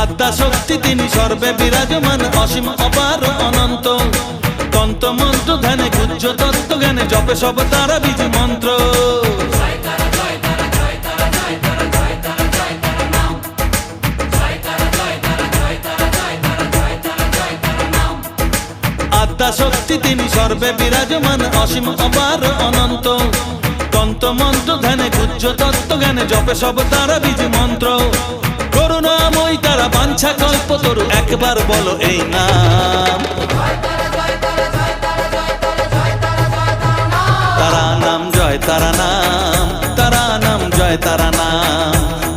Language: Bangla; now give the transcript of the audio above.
আদ্যা শক্তি তিনি সর্বে বিরাজমান, অসীম অপার অনন্ত। তন্ত্র মন্ত্র ধ্যানে গুহ্য তত্ত্ব জ্ঞানে জপে সব তারা বীজ মন্ত্র। আদ্যা শক্তি তিনি সর্বে বিরাজমান, অসীম অপার অনন্ত। তন্ত্র মন্ত্র ধ্যানে গুহ্য তত্ত্ব জ্ঞানে জপে সব তারা বীজ মন্ত্র। করুণাময়ী তারা বাঞ্ছা কল্পতরু, একবার বলো এই নাম। তারা নাম জয় তারা নাম, তারা নাম জয় তারা নাম।